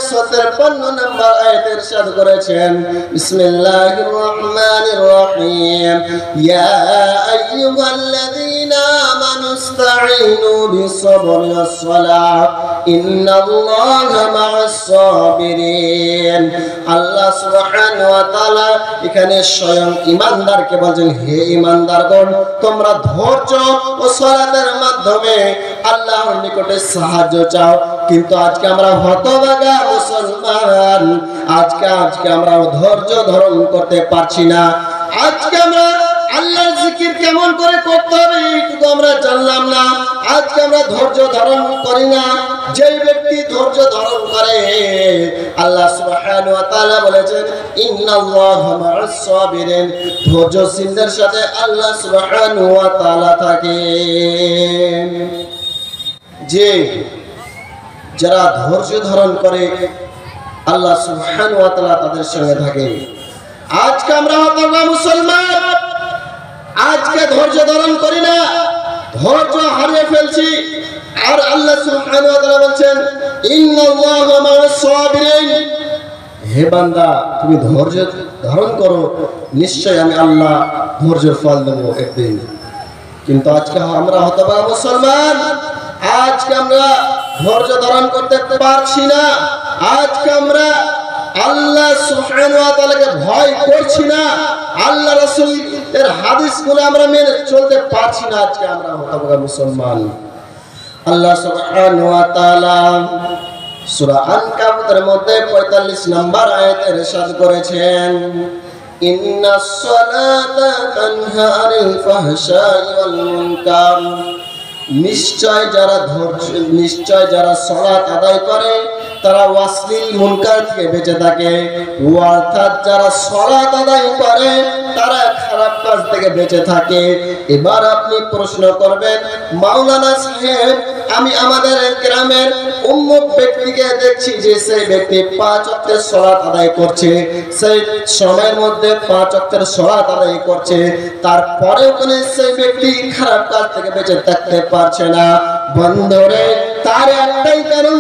153 নম্বর আয়াতে ইরশাদ করেছেন, বিসমিল্লাহির রহমানির রহিম, ইয়া আইয়ুহাল্লাযীনা আমানু ইসতাঈনু বিস-সাবরি ওয়াস-সালাহ ইন্নাল্লাহা মা'আস সাবিরিন। আল্লাহ সুবহানাহু ওয়া তাআলা এখানে স্বয়ং ঈমানদারকে বলেন, হে ঈমানদারগণ, তোমরা ধৈর্য ও সালাতের মাধ্যমে আল্লাহর নিকটে সাহায্য চাও। কিন্তু আজকে আমরা হতভাগা মুসলমান, আজকে আমরা ধৈর্য ধারণ করতে পারছি না। আজকে আমরা আল্লাহর জিকির কেমন করে করতে হবে কিন্তু আমরা জানলাম না। আজকে আমরা ধৈর্য ধারণ করি না। যে ব্যক্তি ধৈর্য ধারণ করে, আল্লাহ সুবহানাহু ওয়া তাআলা বলেছেন, ইন্নাল্লাহা মা'আস সাবিরিন, ধৈর্যশীলদের সাথে আল্লাহ সুবহানাহু ওয়া তাআলা থাকেন। যে যারা ধৈর্য ধারণ করে আল্লাহ সুবহানাহু ওয়া তাআলা তাদের সঙ্গে থাকে। আজকে আমরা হতভাগা মুসলমান, আজকে ধৈর্য ধারণ করি না, ধৈর্য হারিয়ে ফেলছি। আর আল্লাহ সুবহানাহু ওয়া তাআলা বলেন, ইন্নাল্লাহা মা'আস সাবিরিন, হে বান্দা তুমি ধৈর্য ধারণ করো, নিশ্চয় আমি আল্লাহ ধৈর্যের ফল দেব একদিন। কিন্তু আজকে আমরা হতভাগা মুসলমান, আজকে আমরা ধৈর্য ধারণ করতে পারছি না। আজকে আমরা আল্লাহ সুবহানাহু ওয়া তাআলাকে ভয় করছি না, আল্লাহ রাসূলের হাদিসগুলো আমরা মেনে চলতে পারছি না। আজকে আমরা হতভাগা মুসলমান। আল্লাহ সুবহানাহু ওয়া তাআলা সূরা আনকাবুতের মধ্যে 45 নম্বর আয়াতে ইরশাদ করেছেন, ইন্নাস সালাতা তানহা আনিল ফাহশাই ওয়াল মুনকার, নিশ্চয় যারা সালাত আদায় করে তারা অশ্লীল মুনকার থেকে বেঁচে থাকে। অর্থাৎ যারা সালাত আদায় করে তারা খারাপ কাজ থেকে বেঁচে থাকে। এবার আপনি প্রশ্ন করবেন, মাওলানা সাহেব, আমি আমাদের গ্রামের অমুক ব্যক্তিকে দেখছি যে সেই ব্যক্তি 5 ওয়াক্তের সালাত আদায় করছে, সেই সময়ের মধ্যে 5 ওয়াক্তের সালাত আদায় করছে, তারপরেও কোন সেই ব্যক্তি খারাপ কাজ থেকে বেঁচে থাকতে পারছে না। বন্ধুরে, তার একটাই কারণ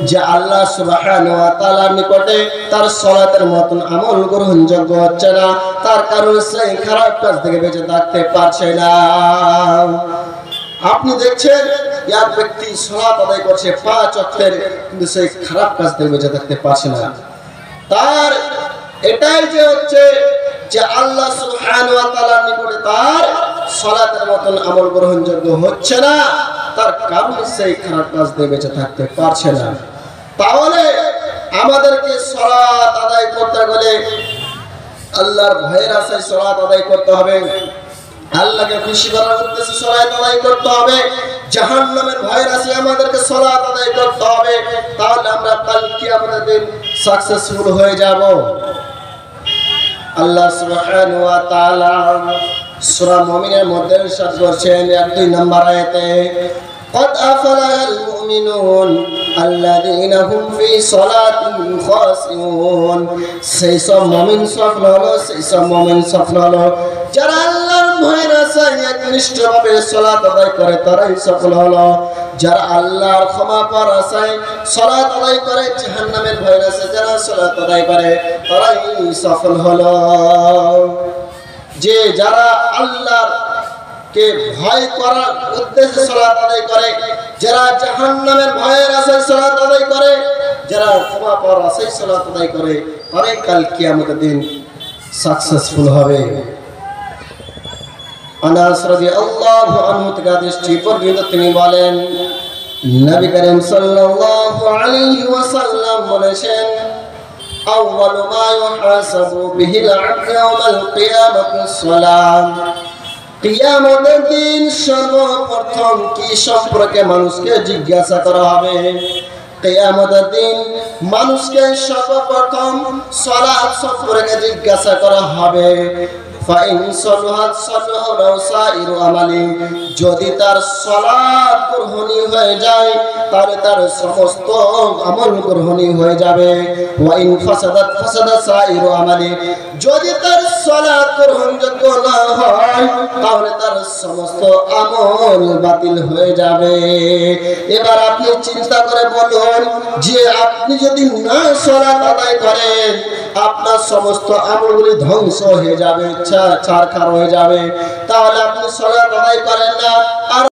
যে আল্লাহ সুবহানাহু ওয়া তাআলার নিকটে তার সালাতের মতন আমল গ্রহণযোগ্য হচ্ছে না। তার কারণ সেই খারাপ কাজ থেকে বেঁচে থাকতে পারছে না। আপনি দেখছেন এক ব্যক্তি সালাত আদায় করছে 5 ওয়াক্তের, কিন্তু সেই খারাপ কাজ থেকে বেঁচে থাকতে পারছে না। তার এটাই যে হচ্ছে যে আল্লাহ সুবহানাহু ওয়া তাআলার নিকটে তার সালাতের মতন আমল গ্রহণযোগ্য হচ্ছে না, তার কারণে সেই খারাপ কাজ থেকে বেঁচে থাকতে পারছে না। তাহলে আমাদেরকে সালাত আদায় করতে গেলে আল্লাহর ভয়ের আশায় সালাত আদায় করতে হবে, আল্লাহকে খুশি করার উদ্দেশ্যে সালাত আদায় করতে হবে, জাহান্নামের ভয়ের আশায় আমাদেরকে সালাত আদায় করতে হবে। তাহলে আমরা কাল কিয়ামতের দিন সাকসেসফুল হয়ে যাব। আল্লাহ সুবহানাহু ওয়া তাআলা সূরা মুমিনের মধ্যে ইরশাদ করেছেন 1-2 নম্বর আয়াতে, قد أفلح المؤمنون الذين هم في صلاتهم خاشعون, সেই সব মুমিন সফল হলো যারা আল্লাহর ভয়ের আশায় একনিষ্ঠভাবে সালাত আদায় করে, তারাই সফল হলো। যারা আল্লাহর ক্ষমা পাওয়ার আশায় সালাত আদায় করে, জাহান্নামের ভয়ের আশায় যারা সালাত আদায় করে, তারাই সফল হলো। যে যারা আল্লাহর কে ভয় করার উদ্দেশ্যে সালাত আদায় করে, যারা জাহান্নামের ভয়ের আশায় সালাত আদায় করে, যারা ক্ষমা পাওয়ার আশায় সালাত আদায় করে, তারাই কাল কিয়ামতের দিন সাকসেসফুল হবে। আনাস রাদিয়াল্লাহু আনহু থেকে হাদিসটি পর্যন্ত তিনি বলেন, নবী করিম সাল্লাল্লাহু আলাইহি ওয়াসাল্লাম বলেছেন, আউয়ালু মা ইউহাসাবু বিহিল আবদু ইয়াওমাল কিয়ামাতিস সালাম, কিয়ামতের দিন সর্বপ্রথম কি সম্পর্কে মানুষকে জিজ্ঞাসা করা হবে? কিয়ামতের দিন মানুষকে সর্বপ্রথম সালাত সম্পর্কে জিজ্ঞাসা করা হবে। ফাইন সালাহাত সালাহু সাইরু আমালি, যদি তার সালাত গ্রহণীয় হয়ে যায় তাহলে তার সমস্ত আমল গ্রহণীয় হয়ে যাবে। ওয়াইন ফাসাদাত ফাসাদা সাইরু আমালি, যদি তার সালাত গ্রহণযোগ্য না হয় তাহলে তার সমস্ত আমল বাতিল হয়ে যাবে। এবার আপনি চিন্তা করে বলুন যে আপনি যদি না সালাত আদায় করেন আপনার সমস্ত আমলগুলি ধ্বংস হয়ে যাবে, ছারখার হয়ে যাবে। তাহলে আপনি সালাত আদায় করেন না, আর